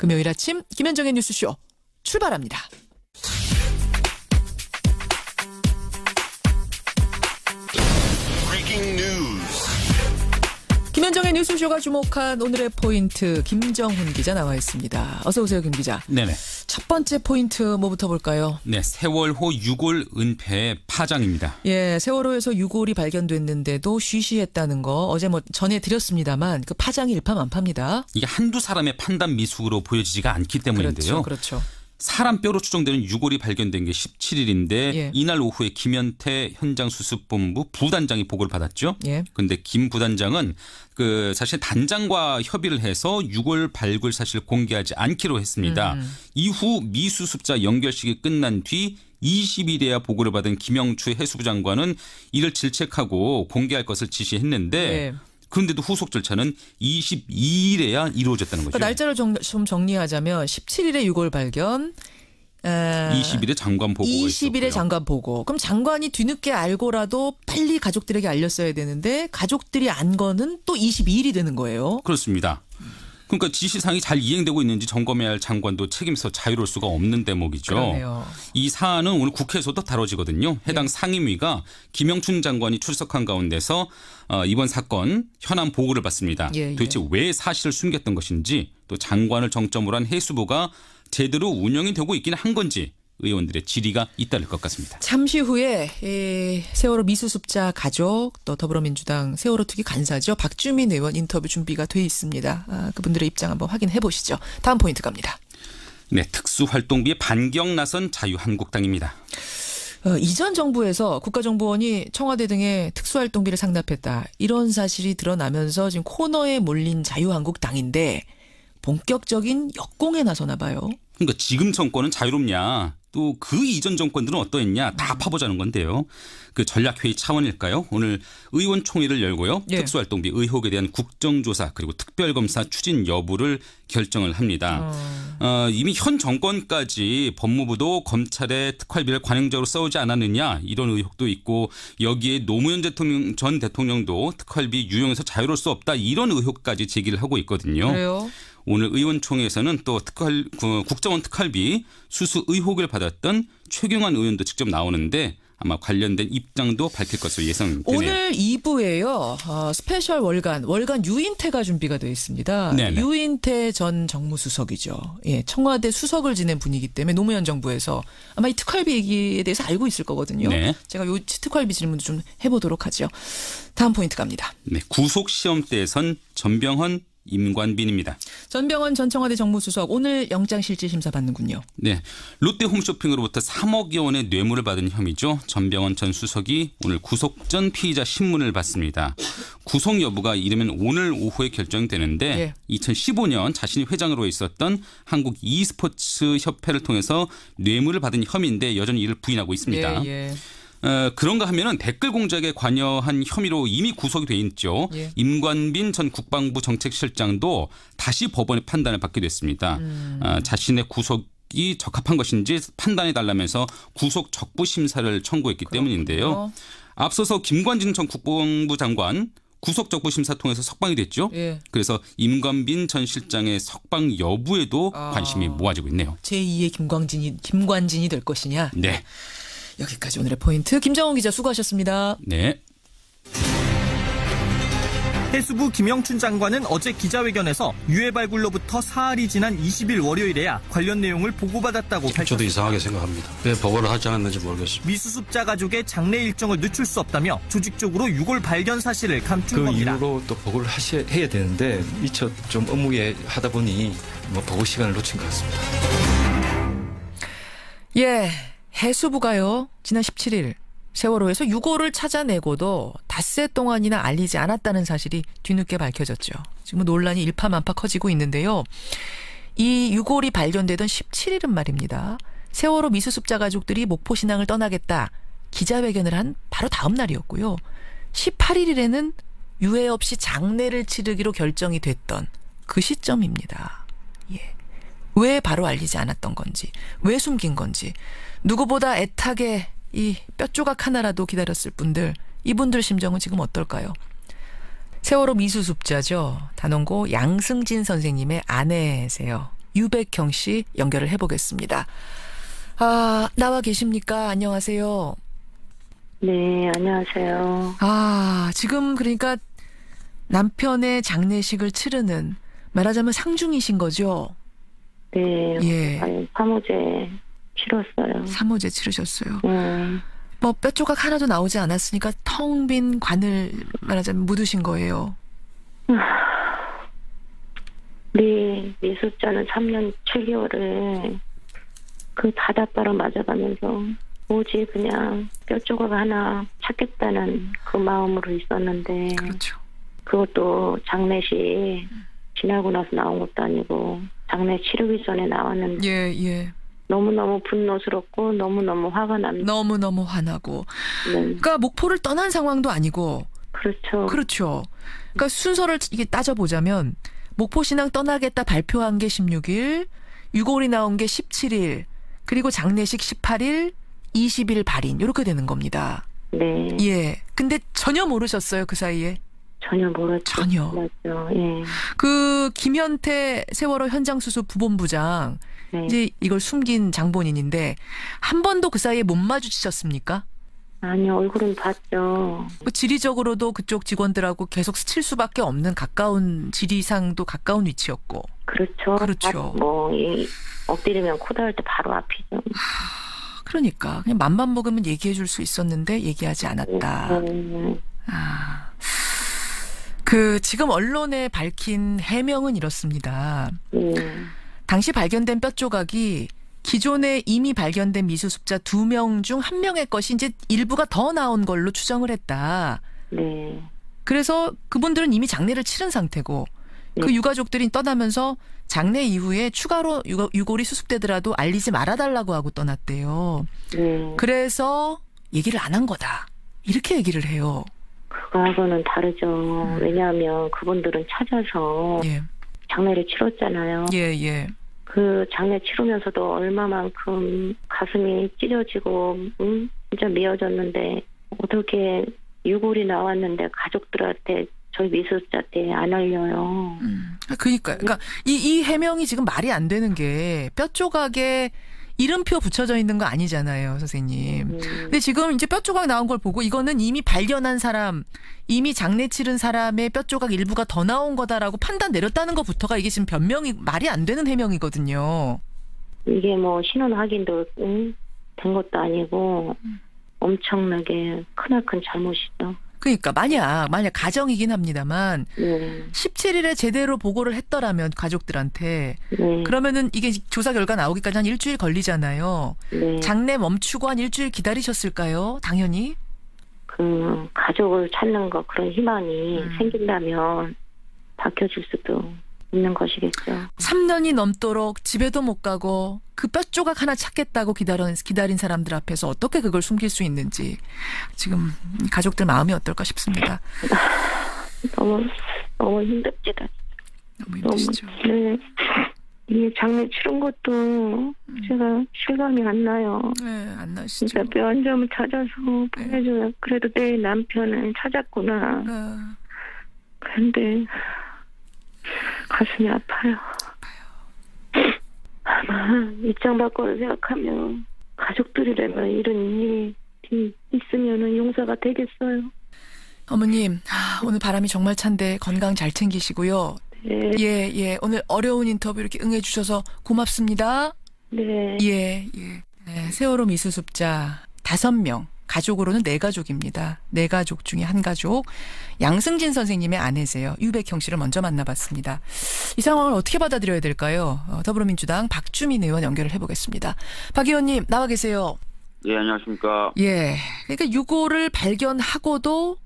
금요일 아침 김현정의 뉴스쇼 출발합니다. 김현정의 뉴스쇼가 주목한 오늘의 포인트 김정훈 기자 나와 있습니다. 어서 오세요, 김 기자. 네네. 첫 번째 포인트 뭐부터 볼까요? 네, 세월호 유골 은폐 파장입니다. 예, 세월호에서 유골이 발견됐는데도 쉬쉬했다는 거 어제 전해드렸습니다만 그 파장이 일파만파입니다. 이게 한두 사람의 판단 미숙으로 보여지지가 않기 때문인데요. 그렇죠. 사람 뼈로 추정되는 유골이 발견된 게 17일인데 예. 이날 오후에 김현태 현장수습본부 부단장이 보고를 받았죠. 그런데 예. 김 부단장은 사실 단장과 협의를 해서 유골 발굴 사실을 공개하지 않기로 했습니다. 이후 미수습자 연결식이 끝난 뒤 20일에야 보고를 받은 김영추 해수부 장관은 이를 질책하고 공개할 것을 지시했는데 예. 그런데도 후속 절차는 22일에야 이루어졌다는 거죠. 그러니까 날짜를 좀 정리하자면 17일에 유골 발견, 20일에 장관 보고가 20일에 있었고요. 장관 보고. 그럼 장관이 뒤늦게 알고라도 빨리 가족들에게 알렸어야 되는데 가족들이 안 거는 또 22일이 되는 거예요. 그렇습니다. 그러니까 지시사항이 잘 이행되고 있는지 점검해야 할 장관도 책임서 자유로울 수가 없는 대목이죠. 그러네요. 이 사안은 오늘 국회에서도 다뤄지거든요. 해당 상임위가 김영춘 장관이 출석한 가운데서 이번 사건 현안 보고를 받습니다. 도대체 왜 사실을 숨겼던 것인지 또 장관을 정점으로 한 해수부가 제대로 운영이 되고 있기는 한 건지 의원들의 질의가 잇따를 것 같습니다. 잠시 후에 세월호 미수습자 가족 또 더불어민주당 세월호 특위 간사죠. 박주민 의원 인터뷰 준비가 돼 있습니다. 그분들의 입장 한번 확인해 보시죠. 다음 포인트 갑니다. 네, 특수활동비에 반경 나선 자유한국당입니다. 이전 정부에서 국가정보원이 청와대 등의 특수활동비를 상납했다. 이런 사실이 드러나면서 지금 코너에 몰린 자유한국당인데 본격적인 역공에 나서나 봐요. 그러니까 지금 정권은 자유롭냐 또 그 이전 정권들은 어떠했냐 다 파보자는 건데요. 그 전략회의 차원일까요? 오늘 의원총회를 열고요. 예. 특수활동비 의혹에 대한 국정조사 그리고 특별검사 추진 여부를 결정을 합니다. 이미 현 정권까지 법무부도 검찰의 특활비를 관행적으로 써오지 않았느냐 이런 의혹도 있고 여기에 노무현 전 대통령도 특활비 유용해서 자유로울 수 없다 이런 의혹까지 제기를 하고 있거든요. 그래요? 오늘 의원총회에서는 또 국정원 특활비 수수 의혹을 받았던 최경환 의원도 직접 나오는데 아마 관련된 입장도 밝힐 것으로 예상되네요. 오늘 2부에요. 스페셜 월간 유인태가 준비가 되어 있습니다. 네네. 유인태 전 정무수석이죠. 예, 청와대 수석을 지낸 분이기 때문에 노무현 정부에서 아마 이 특활비 얘기에 대해서 알고 있을 거거든요. 네. 제가 요 특활비 질문도 좀 해보도록 하죠. 다음 포인트 갑니다. 네, 구속 시험대에선 전병헌 임관빈입니다. 전병헌 전 청와대 정무수석 오늘 영장실질심사 받는군요. 네, 롯데 홈쇼핑으로부터 3억여 원의 뇌물을 받은 혐의죠. 전병헌 전 수석이 오늘 구속 전 피의자 신문을 받습니다. 구속 여부가 이르면 오늘 오후에 결정되는데 예. 2015년 자신이 회장으로 있었던 한국 e스포츠 협회를 통해서 뇌물을 받은 혐의인데 여전히 이를 부인하고 있습니다. 예. 그런가 하면은 댓글 공작에 관여한 혐의로 이미 구속이 돼 있죠. 예. 임관빈 전 국방부 정책실장도 다시 법원의 판단을 받게 됐습니다. 자신의 구속이 적합한 것인지 판단해 달라면서 구속 적부 심사를 청구했기 때문인데요. 앞서서 김관진 전 국방부 장관 구속 적부 심사 통해서 석방이 됐죠. 예. 그래서 임관빈 전 실장의 석방 여부에도 관심이 모아지고 있네요. 제2의 김관진이 될 것이냐. 네. 여기까지 오늘의 포인트. 김정훈 기자 수고하셨습니다. 네. 해수부 김영춘 장관은 어제 기자회견에서 유해 발굴로부터 사흘이 지난 20일 월요일에야 관련 내용을 보고받았다고 밝혔습니다. 저도 이상하게 생각합니다. 왜 보고를 하지 않았는지 모르겠습니다. 미수습자 가족의 장례 일정을 늦출 수 없다며 조직적으로 유골 발견 사실을 감춘 겁니다. 그 이후로 또 보고를 해야 되는데 미처 좀 업무에 하다 보니 보고 시간을 놓친 것 같습니다. 예. 해수부가요. 지난 17일 세월호에서 유골을 찾아내고도 닷새 동안이나 알리지 않았다는 사실이 뒤늦게 밝혀졌죠. 지금 논란이 일파만파 커지고 있는데요. 이 유골이 발견되던 17일은 말입니다. 세월호 미수습자 가족들이 목포신항을 떠나겠다 기자회견을 한 바로 다음 날이었고요. 18일에는 유해 없이 장례를 치르기로 결정이 됐던 그 시점입니다. 예. 왜 바로 알리지 않았던 건지, 왜 숨긴 건지, 누구보다 애타게 이 뼈조각 하나라도 기다렸을 분들, 이분들 심정은 지금 어떨까요? 세월호 미수습자죠. 단원고 양승진 선생님의 아내세요. 유백형 씨 연결을 해보겠습니다. 나와 계십니까? 안녕하세요. 네, 안녕하세요. 지금 그러니까 남편의 장례식을 치르는, 말하자면 상중이신 거죠? 네, 예. 3호제 치렀어요. 3호제 치르셨어요. 뭐 뼈 조각 하나도 나오지 않았으니까 텅 빈 관을 말하자면 묻으신 거예요. 네, 미술자는 3년 7개월을 그 바닷바람 맞아가면서 오지 그냥 뼈 조각 하나 찾겠다는 그 마음으로 있었는데, 그렇죠. 그것도 장례식 지나고 나서 나온 것도 아니고 장례 치르기 전에 나왔는데 예. 너무너무 분노스럽고 너무너무 화가 납니다. 너무너무 화나고. 네. 그러니까 목포를 떠난 상황도 아니고. 그렇죠. 그렇죠. 그러니까 순서를 이게 따져보자면 목포신앙 떠나겠다 발표한 게 16일, 유골이 나온 게 17일, 그리고 장례식 18일, 20일 발인 이렇게 되는 겁니다. 네. 예. 근데 전혀 모르셨어요, 그 사이에? 전혀 모르죠. 전혀. 맞죠. 예. 그 김현태 세월호 현장수습 부본부장, 네. 이제 이걸 숨긴 장본인인데 한 번도 그 사이에 못 마주치셨습니까? 아니요, 얼굴은 봤죠. 지리적으로도 그쪽 직원들하고 계속 스칠 수밖에 없는 가까운, 지리상도 가까운 위치였고. 그렇죠. 그렇죠. 엎드리면 코 닿을 때 바로 앞이죠. 그러니까 그냥 맘만 먹으면 얘기해 줄 수 있었는데 얘기하지 않았다. 지금 언론에 밝힌 해명은 이렇습니다. 당시 발견된 뼈 조각이 기존에 이미 발견된 미수습자 2명 중 1명의 것이 이제 일부가 더 나온 걸로 추정을 했다. 네. 그래서 그분들은 이미 장례를 치른 상태고 그 유가족들이 떠나면서 장례 이후에 추가로 유골이 수습되더라도 알리지 말아달라고 하고 떠났대요. 네. 그래서 얘기를 안 한 거다. 이렇게 얘기를 해요. 그거하고는 다르죠. 왜냐하면 그분들은 찾아서 예. 장례를 치렀잖아요. 예. 그 장례 치르면서도 얼마만큼 가슴이 찢어지고 진짜 미어졌는데 어떻게 유골이 나왔는데 가족들한테 저희 미술자한테 안 알려요. 그러니까 이 해명이 지금 말이 안 되는 게 뼈 조각에 이름표 붙여져 있는 거 아니잖아요, 선생님. 근데 지금 이제 뼈 조각 나온 걸 보고 이거는 이미 발견한 사람, 이미 장례 치른 사람의 뼈 조각 일부가 더 나온 거다라고 판단 내렸다는 것부터가 이게 지금 변명이 말이 안 되는 해명이거든요. 이게 뭐 신원 확인도 된 것도 아니고 엄청나게 크나큰 잘못이죠. 그러니까 만약 가정이긴 합니다만 17일에 제대로 보고를 했더라면 가족들한테 그러면은 이게 조사 결과 나오기까지 한 일주일 걸리잖아요. 장례 멈추고 한 일주일 기다리셨을까요? 당연히. 그 가족을 찾는 거 그런 희망이 생긴다면 바뀌어질 수도 있는 것이겠죠. 3년이 넘도록 집에도 못 가고 그 뼈 조각 하나 찾겠다고 기다린 사람들 앞에서 어떻게 그걸 숨길 수 있는지 지금 가족들 마음이 어떨까 싶습니다. 너무 힘듭니다. 너무 힘드시죠. 네. 이 장례 치른 것도 제가 실감이 안 나요. 네, 안 나시죠. 진짜 뼈 한 점을 찾아서 보내줘요. 그래도 내 남편을 찾았구나. 그런데 가슴이 아파요. 아마 입장 바꿔를 생각하면 가족들이라면 이런 일이 있으면 용서가 되겠어요. 어머님, 오늘 바람이 정말 찬데 건강 잘 챙기시고요. 네. 예. 오늘 어려운 인터뷰 이렇게 응해주셔서 고맙습니다. 네. 예. 네, 세월호 미수습자 5명. 가족으로는 4가족입니다. 4가족 중에 한 가족. 양승진 선생님의 아내세요. 유백형 씨를 먼저 만나봤습니다. 이 상황을 어떻게 받아들여야 될까요? 더불어민주당 박주민 의원 연결을 해보겠습니다. 박 의원님 나와 계세요. 예, 안녕하십니까. 예. 그러니까 유골을 발견하고도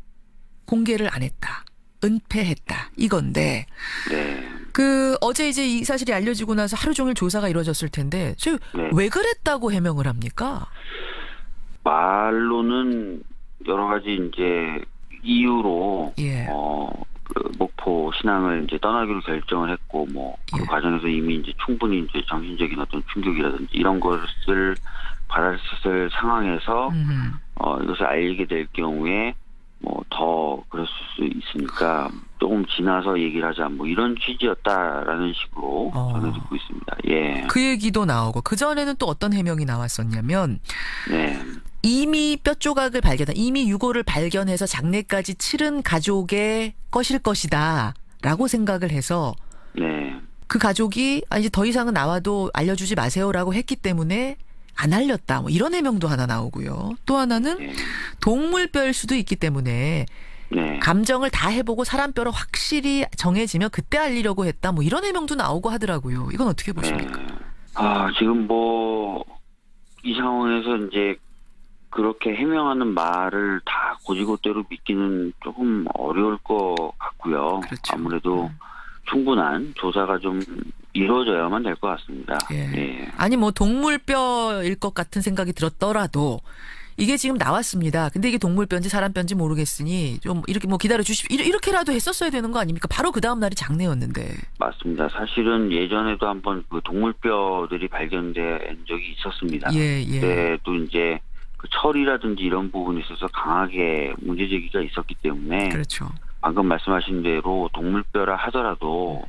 공개를 안 했다. 은폐했다. 이건데. 네. 어제 이제 이 사실이 알려지고 나서 하루 종일 조사가 이루어졌을 텐데, 왜 그랬다고 해명을 합니까? 말로는 여러 가지 이제 이유로 그 목포 신앙을 이제 떠나기로 결정을 했고 그 과정에서 이미 이제 충분히 이제 정신적인 어떤 충격이라든지 이런 것을 받았을 상황에서 이것을 알게 될 경우에 뭐 더 그랬을 수 있으니까 조금 지나서 얘기를 하자 뭐 이런 취지였다라는 식으로 전해 듣고 있습니다. 예. 그 얘기도 나오고 그 전에는 또 어떤 해명이 나왔었냐면 네. 이미 뼈 조각을 이미 유골을 발견해서 장례까지 치른 가족의 것일 것이다라고 생각을 해서 네. 그 가족이 이제 더 이상은 나와도 알려주지 마세요라고 했기 때문에 안 알렸다. 뭐 이런 해명도 하나 나오고요. 또 하나는 네. 동물뼈일 수도 있기 때문에 네. 감정을 다 해보고 사람 뼈로 확실히 정해지면 그때 알리려고 했다. 뭐 이런 해명도 나오고 하더라고요. 이건 어떻게 보십니까? 네. 지금 뭐 이 상황에서 이제 그렇게 해명하는 말을 다 고지고대로 믿기는 조금 어려울 것 같고요. 그렇죠. 아무래도 충분한 조사가 좀 이루어져야만 될 것 같습니다. 예. 예. 아니 뭐 동물뼈일 것 같은 생각이 들었더라도 이게 지금 나왔습니다. 근데 이게 동물뼈인지 사람뼈인지 모르겠으니 좀 이렇게 뭐 기다려 주십시오. 이렇게라도 했었어야 되는 거 아닙니까? 바로 그 다음 날이 장례였는데. 맞습니다. 사실은 예전에도 한번 그 동물뼈들이 발견된 적이 있었습니다. 예. 그때도 이제 그 철이라든지 이런 부분에 있어서 강하게 문제 제기가 있었기 때문에 그렇죠. 방금 말씀하신 대로 동물뼈라 하더라도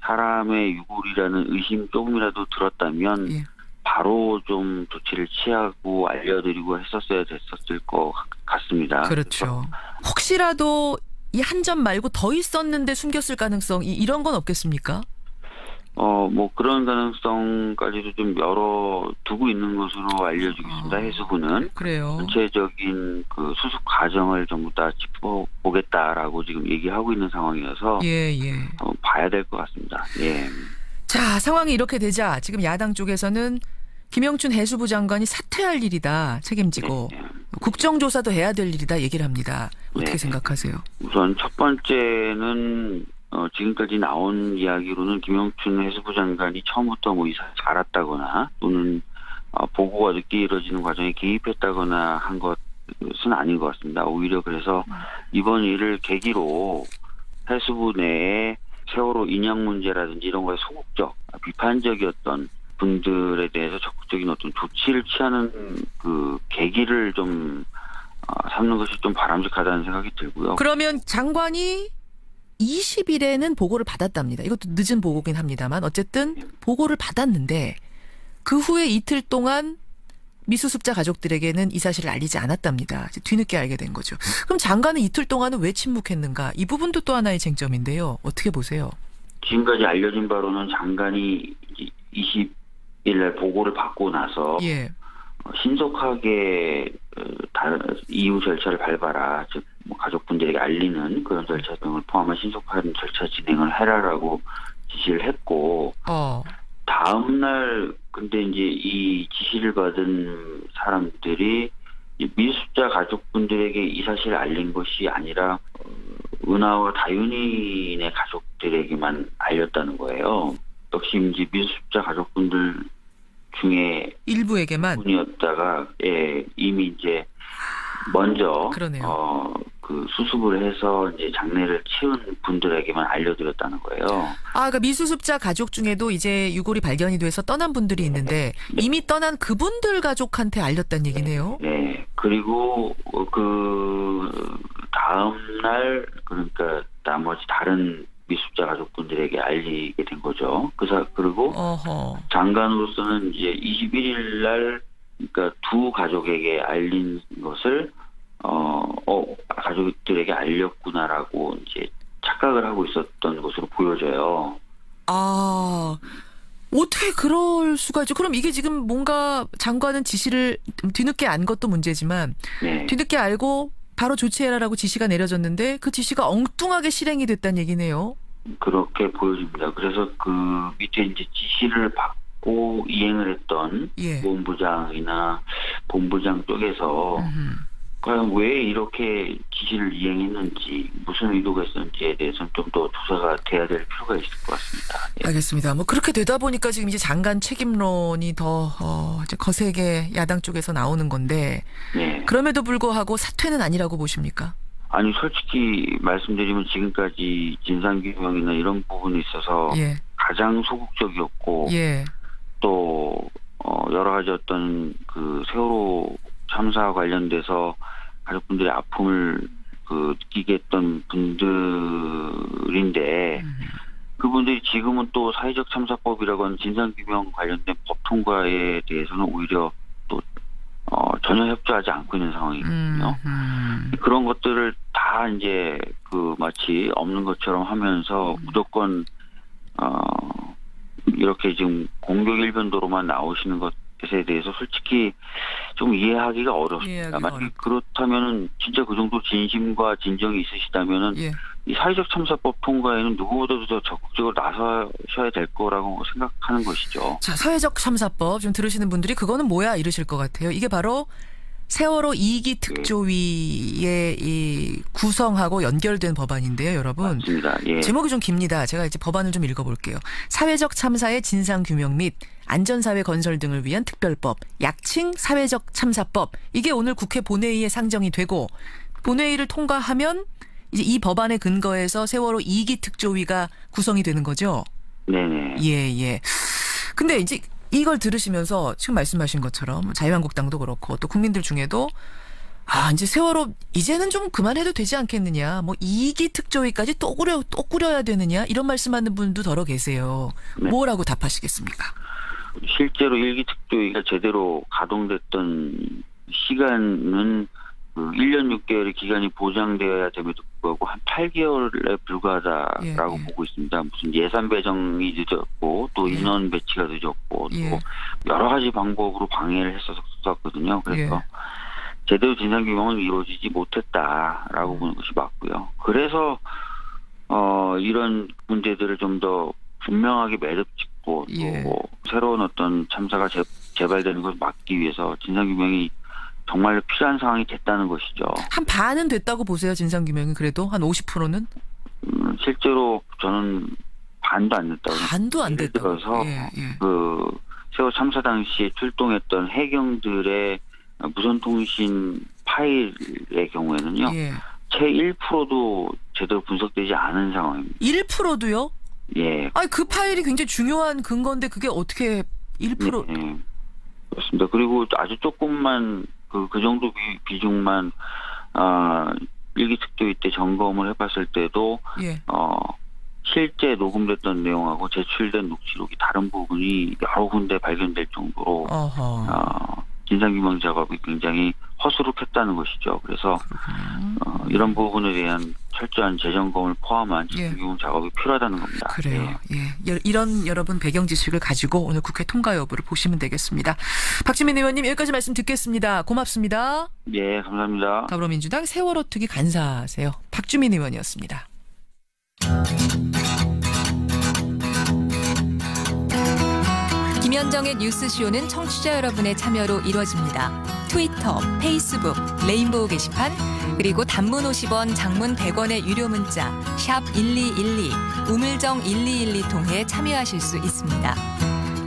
사람의 유골이라는 의심 조금이라도 들었다면 예. 바로 좀 조치를 취하고 알려드리고 했었어야 됐었을 것 같습니다. 그렇죠. 혹시라도 이 한 점 말고 더 있었는데 숨겼을 가능성 이런 건 없겠습니까? 뭐 그런 가능성까지도 좀 열어두고 있는 것으로 알려지고 있습니다. 해수부는. 그래요. 전체적인 그 수습 과정을 전부 다 짚어보겠다라고 지금 얘기하고 있는 상황이어서 예. 봐야 될 것 같습니다. 예. 자, 상황이 이렇게 되자 지금 야당 쪽에서는 김영춘 해수부 장관이 사퇴할 일이다. 책임지고 네. 국정조사도 해야 될 일이다 얘기를 합니다. 어떻게 네. 생각하세요? 우선 첫 번째는 지금까지 나온 이야기로는 김영춘 해수부 장관이 처음부터 뭐 이사를 알았다거나 또는 보고가 늦게 이루어지는 과정에 개입했다거나 한 것은 아닌 것 같습니다. 오히려 그래서 이번 일을 계기로 해수부 내에 세월호 인양 문제라든지 이런 거에 소극적, 비판적이었던 분들에 대해서 적극적인 어떤 조치를 취하는 그 계기를 좀 삼는 것이 좀 바람직하다는 생각이 들고요. 그러면 장관이 20일에는 보고를 받았답니다. 이것도 늦은 보고긴 합니다만 어쨌든 보고를 받았는데 그 후에 이틀 동안 미수습자 가족들에게는 이 사실을 알리지 않았답니다. 이제 뒤늦게 알게 된 거죠. 그럼 장관은 이틀 동안은 왜 침묵했는가? 이 부분도 또 하나의 쟁점인데요. 어떻게 보세요? 지금까지 알려진 바로는 장관이 20일 날 보고를 받고 나서 예. 신속하게 이후 절차를 밟아라. 즉 뭐 가족분들에게 알리는 그런 절차 등을 포함한 신속한 절차 진행을 해라라고 지시를 했고 다음 날 근데 이제 이 지시를 받은 사람들이 미수습자 가족분들에게 이 사실을 알린 것이 아니라 은하와 다윤이네 가족들에게만 알렸다는 거예요. 역시 이제 미수습자 가족분들 중에 일부에게만 분이었다가 이미 이제 먼저 그러네요. 그 수습을 해서 이제 장례를 치운 분들에게만 알려드렸다는 거예요. 그러니까 미수습자 가족 중에도 이제 유골이 발견이 돼서 떠난 분들이 있는데 이미 떠난 그분들 가족한테 알렸다는 얘기네요. 네. 그리고 그 다음 날 그러니까 나머지 다른 미수습자 가족분들에게 알리게 된 거죠. 그리고 장관으로서는 이제 21일 날 그러니까 두 가족에게 알린 것을 가족들에게 알렸구나라고 이제 착각을 하고 있었던 것으로 보여져요. 어떻게 그럴 수가 있죠? 그럼 이게 지금 뭔가 장관은 지시를 뒤늦게 안 것도 문제지만 네. 뒤늦게 알고 바로 조치해라라고 지시가 내려졌는데 그 지시가 엉뚱하게 실행이 됐다는 얘기네요. 그렇게 보여집니다. 그래서 그 밑에 이제 지시를 받고 이행을 했던 보훈부장이나 본부장 쪽에서 과연 왜 이렇게 지시를 이행했는지 무슨 의도가 있었는지에 대해서는 좀 더 조사가 돼야 될 필요가 있을 것 같습니다. 예. 알겠습니다. 뭐 그렇게 되다 보니까 지금 이제 장관 책임론이 더 이제 거세게 야당 쪽에서 나오는 건데 그럼에도 불구하고 사퇴는 아니라고 보십니까? 아니 솔직히 말씀드리면 지금까지 진상규명이나 이런 부분에 있어서 가장 소극적이었고 또 여러 가지 어떤 그 세월호 참사와 관련돼서 가족분들의 아픔을 느끼게 했던 분들인데 그분들이 지금은 또 사회적 참사법이라고 하는 진상규명 관련된 법 통과에 대해서는 오히려 또 전혀 협조하지 않고 있는 상황이거든요. 그런 것들을 다 이제 마치 없는 것처럼 하면서 무조건 이렇게 지금 공격 일변도로만 나오시는 것에 대해서 솔직히 좀 이해하기가 어렵습니다. 만약 그렇다면은 진짜 그 정도 진심과 진정이 있으시다면은 이 사회적 참사법 통과에는 누구보다도 더 적극적으로 나서셔야 될 거라고 생각하는 것이죠. 자, 사회적 참사법 좀 들으시는 분들이 그거는 뭐야 이러실 것 같아요. 이게 바로 세월호 2기 특조위의 이 구성하고 연결된 법안인데요, 여러분. 맞습니다. 예. 제목이 좀 깁니다. 제가 이제 법안을 좀 읽어볼게요. 사회적 참사의 진상규명 및 안전사회 건설 등을 위한 특별법, 약칭 사회적 참사법. 이게 오늘 국회 본회의에 상정이 되고 본회의를 통과하면 이제 이 법안에 근거해서 세월호 2기 특조위가 구성이 되는 거죠. 네네. 예. 근데 이제 이걸 들으시면서 지금 말씀하신 것처럼 자유한국당도 그렇고 또 국민들 중에도 이제 세월호 이제는 좀 그만해도 되지 않겠느냐. 뭐 2기 특조위까지 또 꾸려야 되느냐. 이런 말씀하는 분도 더러 계세요. 네. 뭐라고 답하시겠습니까? 실제로 1기 특조위가 제대로 가동됐던 시간은 1년 6개월의 기간이 보장되어야 됨에도 불구하고 한 8개월에 불과하다라고 보고 있습니다. 무슨 예산 배정이 늦었고 또 인원 배치가 늦었고 또 여러 가지 방법으로 방해를 했었거든요. 그래서 제대로 진상규명은 이루어지지 못했다라고 보는 것이 맞고요. 그래서 이런 문제들을 좀 더 분명하게 매듭짓고 또 새로운 어떤 참사가 재발되는 것을 막기 위해서 진상규명이 정말 필요한 상황이 됐다는 것이죠. 한 반은 됐다고 보세요, 진상규명이 그래도? 한 50%는? 실제로 저는 반도 안 됐다고. 반도 안 됐다고. 그래서 세월호 참사 당시에 출동했던 해경들의 무선통신 파일의 경우에는요. 채 1%도 제대로 분석되지 않은 상황입니다. 1%도요? 예. 그 파일이 굉장히 중요한 근거인데 그게 어떻게 1%? 네. 그렇습니다. 그리고 아주 조금만 그 정도 비중만 1기 특조위 때 점검을 해봤을 때도 실제 녹음됐던 내용하고 제출된 녹취록이 다른 부분이 여러 군데 발견될 정도로 진상규명 작업이 굉장히 허술했다는 것이죠. 그래서 이런 부분에 대한 철저한 재점검을 포함한 진상규명 작업이 필요하다는 겁니다. 그래요. 이런 여러분 배경 지식을 가지고 오늘 국회 통과 여부를 보시면 되겠습니다. 박주민 의원님 여기까지 말씀 듣겠습니다. 고맙습니다. 예, 감사합니다. 더불어민주당 세월호 특위 간사세요. 박주민 의원이었습니다. 김현정의 뉴스쇼는 청취자 여러분의 참여로 이루어집니다. 트위터, 페이스북, 레인보우 게시판, 그리고 단문 50원, 장문 100원의 유료 문자 샵 1212, 우물정 1212 통해 참여하실 수 있습니다.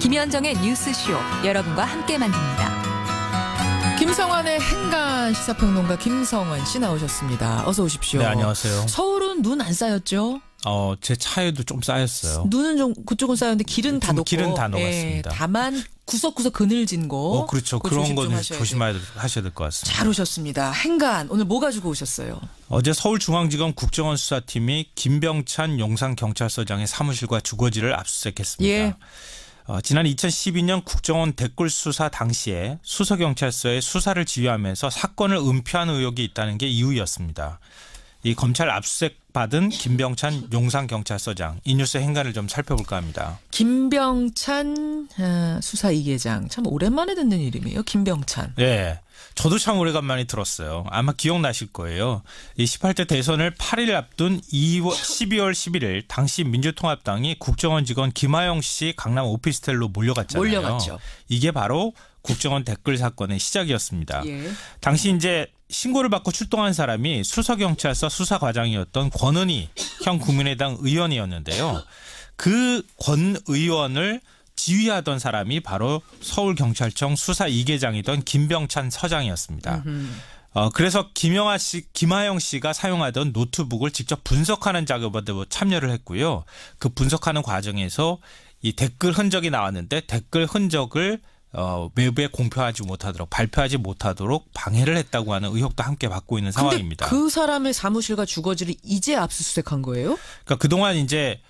김현정의 뉴스쇼, 여러분과 함께 만듭니다. 김성환의 행간 시사평론가 김성환 씨 나오셨습니다. 어서 오십시오. 네, 안녕하세요. 서울은 눈 안 쌓였죠? 제 차에도 좀 쌓였어요. 눈은 좀 그쪽은 쌓였는데 길은 다 녹고. 길은 다 녹았습니다. 다만 구석구석 그늘진 곳. 그렇죠. 그런 거는 조심하셔야 될 것 같습니다. 잘 오셨습니다. 행간 오늘 뭐 가지고 오셨어요? 어제 서울중앙지검 국정원 수사팀이 김병찬 용산경찰서장의 사무실과 주거지를 압수수색했습니다. 지난 2012년 국정원 댓글 수사 당시에 수서경찰서에 수사를 지휘하면서 사건을 은폐한 의혹이 있다는 게 이유였습니다. 이 검찰 압수수색 받은 김병찬 용산경찰서장, 이 뉴스 행간을 좀 살펴볼까 합니다. 김병찬 수사 2계장, 참 오랜만에 듣는 이름이에요. 김병찬. 네. 저도 참 오래간만에 들었어요. 아마 기억나실 거예요. 이 18대 대선을 8일 앞둔 12월 11일 당시 민주통합당이 국정원 직원 김하영 씨 강남 오피스텔로 몰려갔잖아요. 몰려갔죠. 이게 바로 국정원 댓글 사건의 시작이었습니다. 당시 이제 신고를 받고 출동한 사람이 수서경찰서 수사과장이었던 권은희 현 국민의당 의원이었는데요. 그 권 의원을 지휘하던 사람이 바로 서울경찰청 수사 2계장이던 김병찬 서장이었습니다. 그래서 김하영 씨가 사용하던 노트북을 직접 분석하는 작업에도 참여를 했고요. 그 분석하는 과정에서 이 댓글 흔적이 나왔는데 댓글 흔적을 외부에 공표하지 못하도록 발표하지 못하도록 방해를 했다고 하는 의혹도 함께 받고 있는 상황입니다. 그 사람의 사무실과 주거지를 이제 압수수색한 거예요? 그러니까 그동안 이제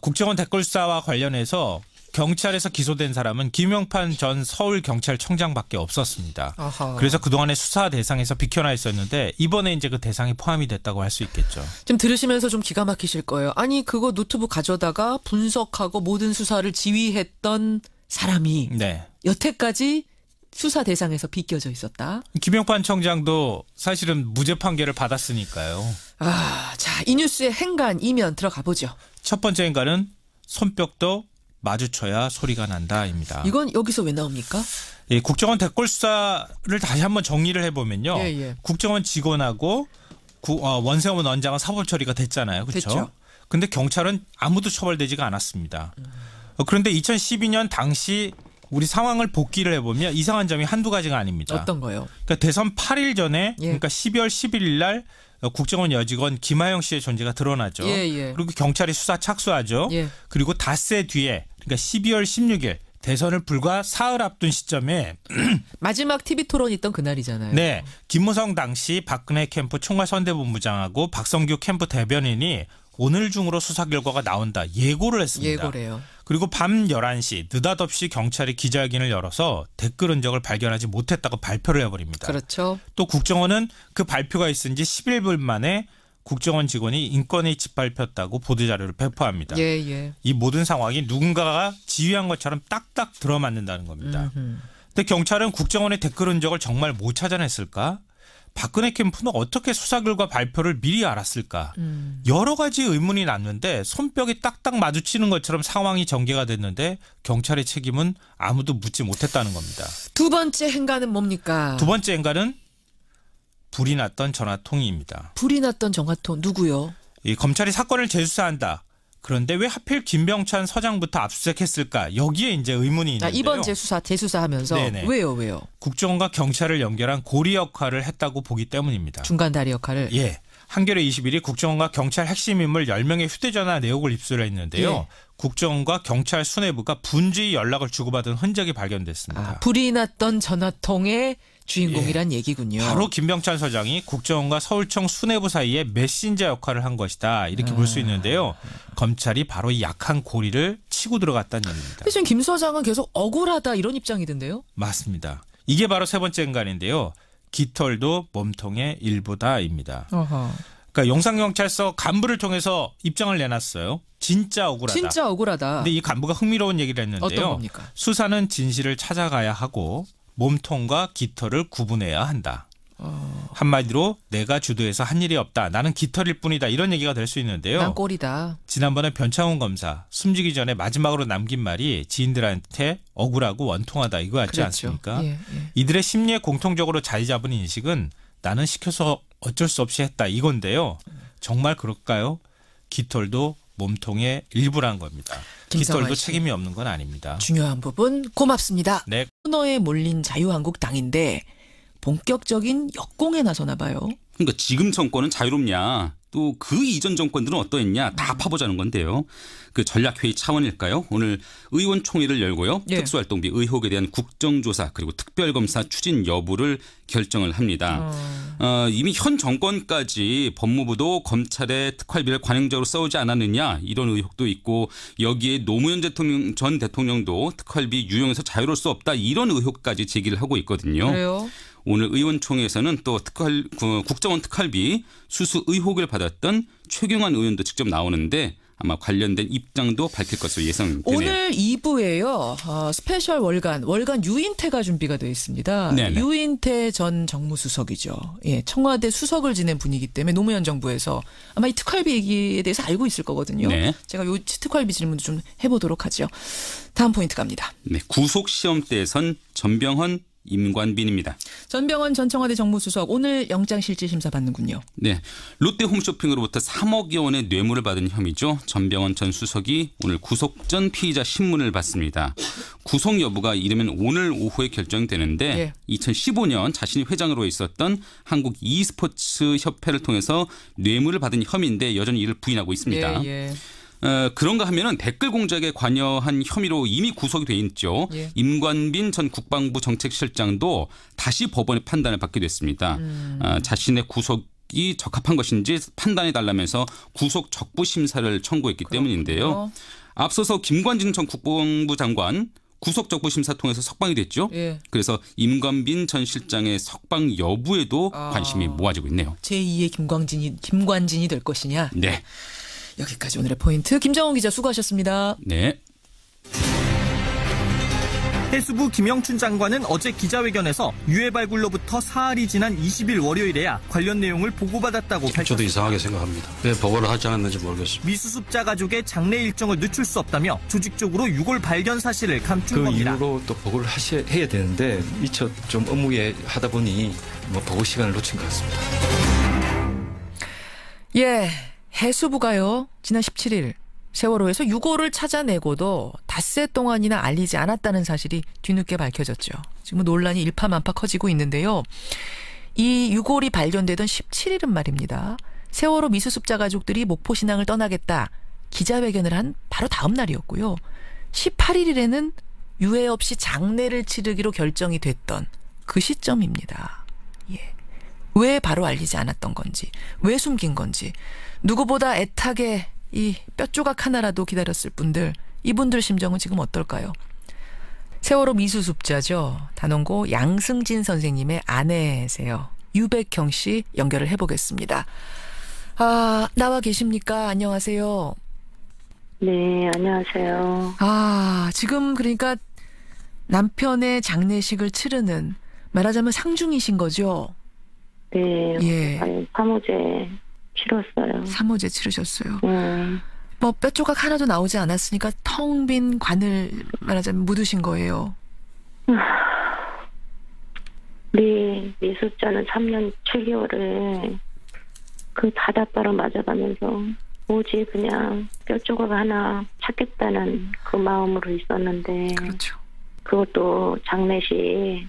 국정원 댓글수사와 관련해서 경찰에서 기소된 사람은 김용판 전 서울경찰청장밖에 없었습니다. 아하. 그래서 그동안의 수사 대상에서 비켜나 있었는데 이번에 이제 그 대상이 포함이 됐다고 할 수 있겠죠. 좀 들으시면서 좀 기가 막히실 거예요. 아니 그거 노트북 가져다가 분석하고 모든 수사를 지휘했던 사람이 네. 여태까지 수사 대상에서 비껴져 있었다. 김용판 청장도 사실은 무죄 판결을 받았으니까요. 자, 이 뉴스의 행간 이면 들어가 보죠. 첫 번째 행간은 손뼉도 마주쳐야 소리가 난다입니다. 이건 여기서 왜 나옵니까? 예, 국정원 댓글 수사를 다시 한번 정리를 해보면요. 예. 국정원 직원하고 원세훈 원장은 사법 처리가 됐잖아요. 그렇죠? 됐죠. 근데 경찰은 아무도 처벌되지가 않았습니다. 그런데 2012년 당시 우리 상황을 복기를 해보면 이상한 점이 한두 가지가 아닙니다. 어떤 거요? 그러니까 대선 8일 전에 그러니까 12월 11일 날 국정원 여직원 김하영 씨의 존재가 드러나죠. 그리고 경찰이 수사 착수하죠. 그리고 닷새 뒤에 그러니까 12월 16일 대선을 불과 사흘 앞둔 시점에 마지막 TV 토론 있던 그날이잖아요. 네, 김무성 당시 박근혜 캠프 총괄선대본부장하고 박성규 캠프 대변인이 오늘 중으로 수사 결과가 나온다 예고를 했습니다. 예고래요. 그리고 밤 11시 느닷없이 경찰이 기자회견을 열어서 댓글 흔적을 발견하지 못했다고 발표를 해버립니다. 그렇죠. 또 국정원은 그 발표가 있은 지 11분 만에 국정원 직원이 인권위 짓밟혔다고 보도자료를 배포합니다. 이 모든 상황이 누군가가 지휘한 것처럼 딱딱 들어맞는다는 겁니다. 근데 경찰은 국정원의 댓글 흔적을 정말 못 찾아냈을까? 박근혜 캠프는 어떻게 수사 결과 발표를 미리 알았을까? 여러 가지 의문이 났는데 손뼉이 딱딱 마주치는 것처럼 상황이 전개가 됐는데 경찰의 책임은 아무도 묻지 못했다는 겁니다. 두 번째 행간은 뭡니까? 두 번째 행간은 불이 났던 전화통입니다. 불이 났던 전화통 누구요? 이 검찰이 사건을 재수사한다. 그런데 왜 하필 김병찬 서장부터 압수수색했을까? 여기에 이제 의문이 있는데요. 이번 재수사하면서 네네. 왜요? 국정원과 경찰을 연결한 고리 역할을 했다고 보기 때문입니다. 중간 다리 역할을. 예. 한겨레 21이 국정원과 경찰 핵심 인물 10명의 휴대전화 내역을 입수를 했는데요. 국정원과 경찰 수뇌부가 분주히 연락을 주고받은 흔적이 발견됐습니다. 불이 났던 전화통의 주인공이란 얘기군요. 바로 김병찬 서장이 국정원과 서울청 수뇌부 사이에 메신저 역할을 한 것이다. 이렇게 볼 수 있는데요. 검찰이 바로 이 약한 고리를 치고 들어갔다는 얘기입니다. 지금 김 서장은 계속 억울하다 이런 입장이던데요. 맞습니다. 이게 바로 세 번째 행간인데요. 깃털도 몸통의 일부다입니다. 그러니까 용산경찰서 간부를 통해서 입장을 내놨어요. 진짜 억울하다. 진짜 억울하다. 근데 이 간부가 흥미로운 얘기를 했는데요. 어떤 겁니까? 수사는 진실을 찾아가야 하고 몸통과 깃털을 구분해야 한다. 한마디로 내가 주도해서 한 일이 없다. 나는 깃털일 뿐이다. 이런 얘기가 될 수 있는데요. 난 꼴이다. 지난번에 변창훈 검사 숨지기 전에 마지막으로 남긴 말이 지인들한테 억울하고 원통하다 이거였지 않습니까? 이들의 심리에 공통적으로 자리 잡은 인식은 나는 시켜서 어쩔 수 없이 했다 이건데요. 정말 그럴까요? 깃털도 몸통의 일부란 겁니다. 깃털도 책임이 없는 건 아닙니다. 중요한 부분 고맙습니다. 네. 코너에 몰린 자유한국당인데 본격적인 역공에 나서나 봐요. 그러니까 지금 정권은 자유롭냐? 또 그 이전 정권들은 어떠했냐? 다 파보자는 건데요. 그 전략회의 차원일까요? 오늘 의원총회를 열고요. 특수활동비 의혹에 대한 국정조사 그리고 특별검사 추진 여부를 결정을 합니다. 이미 현 정권까지 법무부도 검찰의 특활비를 관행적으로 써오지 않았느냐 이런 의혹도 있고 여기에 노무현 전 대통령도 특활비 유용해서 자유로울 수 없다 이런 의혹까지 제기를 하고 있거든요. 그래요? 오늘 의원총회에서는 또 국정원 특활비 수수 의혹을 받았던 최경환 의원도 직접 나오는데 아마 관련된 입장도 밝힐 것으로 예상되네요. 오늘 2부에요. 스페셜 월간 유인태가 준비가 되어 있습니다. 네네. 유인태 전 정무수석이죠. 청와대 수석을 지낸 분이기 때문에 노무현 정부에서 아마 이 특활비 얘기에 대해서 알고 있을 거거든요. 제가 요 특활비 질문도 좀 해보도록 하죠. 다음 포인트 갑니다. 네, 구속시험대에선 전병헌 임관빈입니다. 전병헌 전 청와대 정무수석 오늘 영장실질심사 받는군요. 네, 롯데 홈쇼핑으로부터 3억여 원의 뇌물을 받은 혐의죠. 전병헌 전 수석이 오늘 구속 전 피의자 신문을 받습니다. 구속 여부가 이르면 오늘 오후에 결정되는데 2015년 자신이 회장으로 있었던 한국 e스포츠 협회를 통해서 뇌물을 받은 혐의인데 여전히 이를 부인하고 있습니다. 그런가 하면은 댓글 공작에 관여한 혐의로 이미 구속이 돼 있죠. 예. 임관빈 전 국방부 정책실장도 다시 법원의 판단을 받게 됐습니다. 자신의 구속이 적합한 것인지 판단해 달라면서 구속 적부 심사를 청구했기 때문인데요. 앞서서 김관진 전 국방부 장관 구속 적부 심사 통해서 석방이 됐죠. 예. 그래서 임관빈 전 실장의 석방 여부에도 관심이 모아지고 있네요. 제2의 김관진이 될 것이냐. 네. 여기까지 오늘의 포인트. 김정훈 기자 수고하셨습니다. 네. 해수부 김영춘 장관은 어제 기자회견에서 유해 발굴로부터 사흘이 지난 20일 월요일에야 관련 내용을 보고받았다고 밝혔습니다. 저도 이상하게 생각합니다. 왜 보고를 하지 않았는지 모르겠습니다. 미수습자 가족의 장례 일정을 늦출 수 없다며 조직적으로 유골 발견 사실을 감춘 겁니다. 그 이후로 또 보고를 해야 되는데 미처 좀 업무에 하다 보니 보고 시간을 놓친 것 같습니다. 예, 해수부가요. 지난 17일 세월호에서 유골을 찾아내고도 닷새 동안이나 알리지 않았다는 사실이 뒤늦게 밝혀졌죠. 지금 논란이 일파만파 커지고 있는데요. 이 유골이 발견되던 17일은 말입니다. 세월호 미수습자 가족들이 목포신항을 떠나겠다 기자회견을 한 바로 다음 날이었고요. 18일에는 유해 없이 장례를 치르기로 결정이 됐던 그 시점입니다. 예. 왜 바로 알리지 않았던 건지, 왜 숨긴 건지, 누구보다 애타게 이 뼈조각 하나라도 기다렸을 분들, 이분들 심정은 지금 어떨까요? 세월호 미수습자죠. 단원고 양승진 선생님의 아내세요. 유백형 씨 연결을 해보겠습니다. 아, 나와 계십니까? 안녕하세요. 네, 안녕하세요. 아, 지금 그러니까 남편의 장례식을 치르는, 말하자면 상중이신 거죠? 네, 예. 3호제 치렀어요. 3호제 치르셨어요. 뭐 뼈조각 하나도 나오지 않았으니까 텅 빈 관을 말하자면 묻으신 거예요. 우리 미수자는 3년 7개월을 그 바닷바람 맞아가면서 오직 그냥 뼈조각 하나 찾겠다는 그 마음으로 있었는데, 그렇죠. 그것도 장례식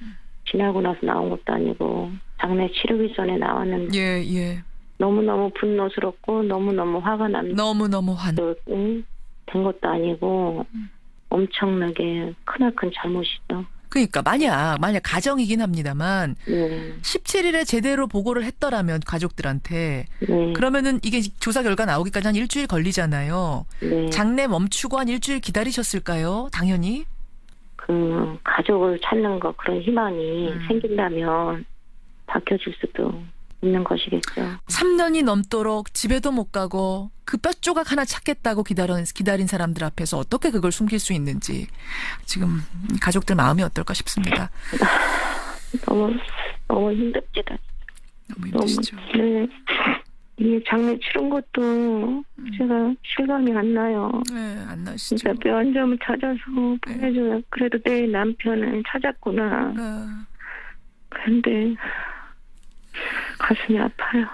지나고 나서 나온 것도 아니고 장례 치르기 전에 나왔는데, 예. 너무너무 분노스럽고 너무너무 화가 납니다. 너무너무 된 것도 아니고 엄청나게 크나큰 잘못이죠. 그러니까 만약 가정이긴 합니다만, 네. 17일에 제대로 보고를 했더라면 가족들한테, 네. 그러면은 이게 조사 결과 나오기까지 한 일주일 걸리잖아요. 네. 장례 멈추고 한 일주일 기다리셨을까요? 당연히. 그 가족을 찾는 거, 그런 희망이 생긴다면 바뀌어질 수도 있는 것이겠죠. 3년이 넘도록 집에도 못 가고 그 뼈조각 하나 찾겠다고 기다린 사람들 앞에서 어떻게 그걸 숨길 수 있는지 지금 가족들 마음이 어떨까 싶습니다. 너무 힘듭니다. 너무 힘드시죠? 네. 이 장례 치른 것도 제가 실감이 안 나요. 네, 안 나시죠. 진짜 뼈 한 점을 찾아서 보내줘야 그래도 내 남편을 찾았구나. 그런데 가슴이 아파요.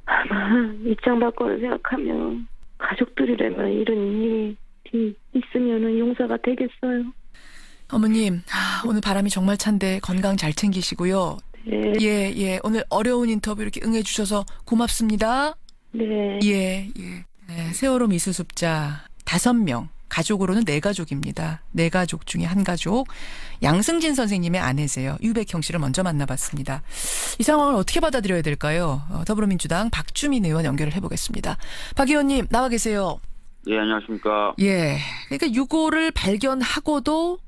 아마 입장 바꿔를 생각하면 가족들이라면 이런 일이 있으면 용서가 되겠어요. 어머님, 오늘 바람이 정말 찬데 건강 잘 챙기시고요. 네. 예. 오늘 어려운 인터뷰 이렇게 응해주셔서 고맙습니다. 네. 예. 네, 세월호 미수습자 5명. 가족으로는 4가족입니다. 4가족 중에 한 가족. 양승진 선생님의 아내세요. 유백형 씨를 먼저 만나봤습니다. 이 상황을 어떻게 받아들여야 될까요? 더불어민주당 박주민 의원 연결을 해보겠습니다. 박 의원님 나와 계세요. 예, 안녕하십니까. 예. 그러니까 유골을 발견하고도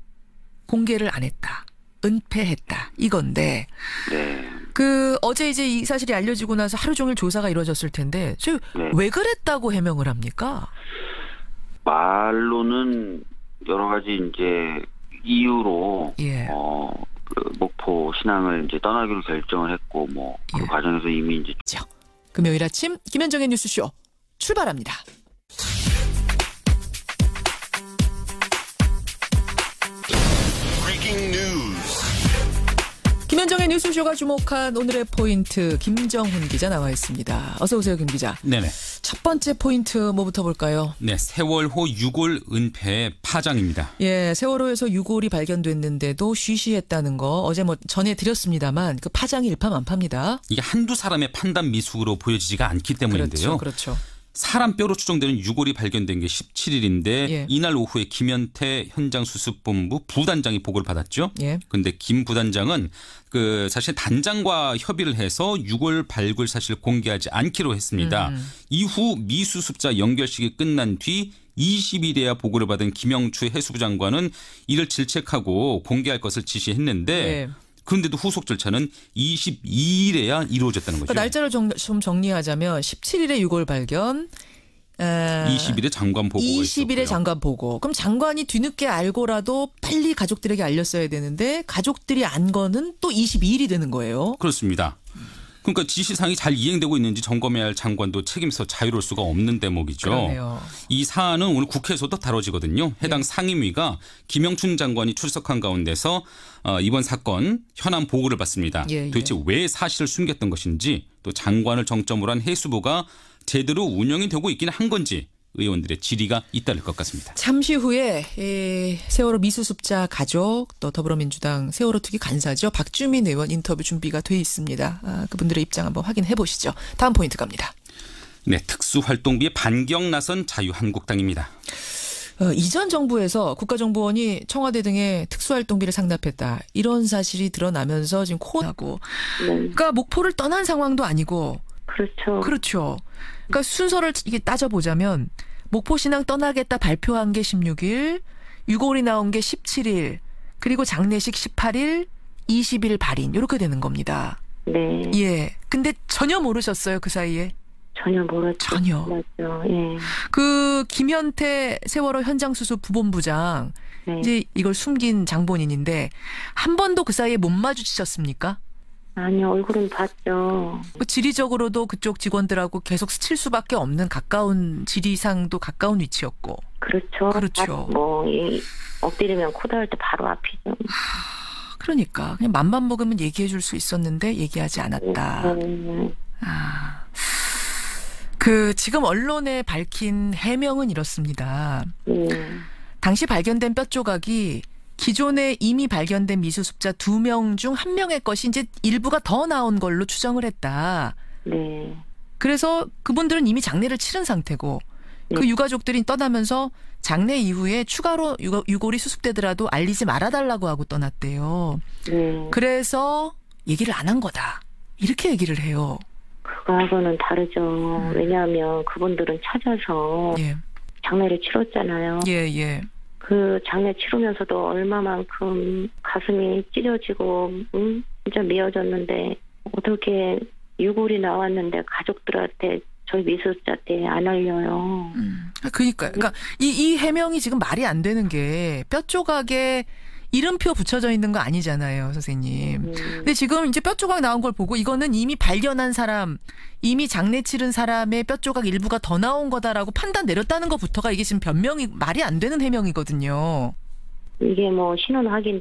공개를 안 했다. 은폐했다. 이건데. 네. 어제 이제 이 사실이 알려지고 나서 하루 종일 조사가 이루어졌을 텐데, 네. 왜 그랬다고 해명을 합니까? 말로는 여러 가지 이제 이유로 예. 그 목포 신항을 이제 떠나기로 결정을 했고 그 과정에서 이미 이제 금요일 아침 김현정의 뉴스쇼 출발합니다. 김현정의 뉴스쇼가 주목한 오늘의 포인트 김정훈 기자 나와 있습니다. 어서 오세요, 김 기자. 네네. 첫 번째 포인트 뭐부터 볼까요? 네, 세월호 유골 은폐 파장입니다. 예, 세월호에서 유골이 발견됐는데도 쉬쉬했다는 거 어제 전해드렸습니다만 그 파장이 일파만파입니다. 이게 한두 사람의 판단 미숙으로 보여지지가 않기 때문인데요. 그렇죠. 사람 뼈로 추정되는 유골이 발견된 게 17일인데 예. 이날 오후에 김현태 현장수습본부 부단장이 보고를 받았죠. 그런데 김 부단장은 그 사실 단장과 협의를 해서 유골 발굴 사실을 공개하지 않기로 했습니다. 이후 미수습자 연결식이 끝난 뒤 20일에야 보고를 받은 김영추 해수부 장관은 이를 질책하고 공개할 것을 지시했는데 그런데도 후속 절차는 22일에야 이루어졌다는 거죠. 그러니까 날짜를 좀 정리하자면 17일에 유골 발견, 20일에 장관 보고가 20일에 있었고요. 장관 보고. 그럼 장관이 뒤늦게 알고라도 빨리 가족들에게 알렸어야 되는데 가족들이 안 거는 또 22일이 되는 거예요. 그렇습니다. 그러니까 지시사항이 잘 이행되고 있는지 점검해야 할 장관도 책임서 자유로울 수가 없는 대목이죠. 그러네요. 이 사안은 오늘 국회에서도 다뤄지거든요. 해당 상임위가 김영춘 장관이 출석한 가운데서 이번 사건 현안 보고를 받습니다. 도대체 왜 사실을 숨겼던 것인지 또 장관을 정점으로 한 해수부가 제대로 운영이 되고 있기는 한 건지 의원들의 질의가 잇따를 것 같습니다. 잠시 후에 세월호 미수습자 가족 또 더불어민주당 세월호 특위 간사죠. 박주민 의원 인터뷰 준비가 돼 있습니다. 그분들의 입장 한번 확인해 보시죠. 다음 포인트 갑니다. 네, 특수활동비에 반경 나선 자유한국당입니다. 이전 정부에서 국가정보원이 청와대 등의 특수활동비를 상납했다. 이런 사실이 드러나면서 지금 코하고 그러니까 목포를 떠난 상황도 아니고 그렇죠. 그러니까 순서를 이게 따져보자면 목포신앙 떠나겠다 발표한 게 16일, 유골이 나온 게 17일, 그리고 장례식 18일, 20일 발인 이렇게 되는 겁니다. 네. 예. 근데 전혀 모르셨어요 그 사이에? 전혀 모르죠. 전혀. 맞죠. 예. 그 김현태 세월호 현장수습 부본부장 이제 이걸 숨긴 장본인인데 한 번도 그 사이에 못 마주치셨습니까? 아니요, 얼굴은 봤죠. 지리적으로도 그쪽 직원들하고 계속 스칠 수밖에 없는 가까운 지리상도 가까운 위치였고. 그렇죠. 엎드리면 코 닿을 때 바로 앞이죠. 그러니까 그냥 맘만 먹으면 얘기해 줄 수 있었는데 얘기하지 않았다. 그 지금 언론에 밝힌 해명은 이렇습니다. 당시 발견된 뼈 조각이 기존에 이미 발견된 미수습자 2명 중 1명의 것이 이제 일부가 더 나온 걸로 추정을 했다. 네. 그래서 그분들은 이미 장례를 치른 상태고 그 유가족들이 떠나면서 장례 이후에 추가로 유골이 수습되더라도 알리지 말아달라고 하고 떠났대요. 그래서 얘기를 안 한 거다. 이렇게 얘기를 해요. 그거하고는 다르죠. 왜냐하면 그분들은 찾아서 장례를 치렀잖아요. 그 장례 치르면서도 얼마만큼 가슴이 찢어지고 진짜 미어졌는데 어떻게 유골이 나왔는데 가족들한테 저희 미수습자 때 안 알려요. 그러니까 이 해명이 지금 말이 안 되는 게 뼈 조각에 이름표 붙여져 있는 거 아니잖아요, 선생님. 근데 지금 이제 뼈 조각 나온 걸 보고 이거는 이미 발견한 사람, 이미 장례 치른 사람의 뼈 조각 일부가 더 나온 거다라고 판단 내렸다는 것부터가 이게 지금 변명이 말이 안 되는 해명이거든요. 이게 뭐 신원 확인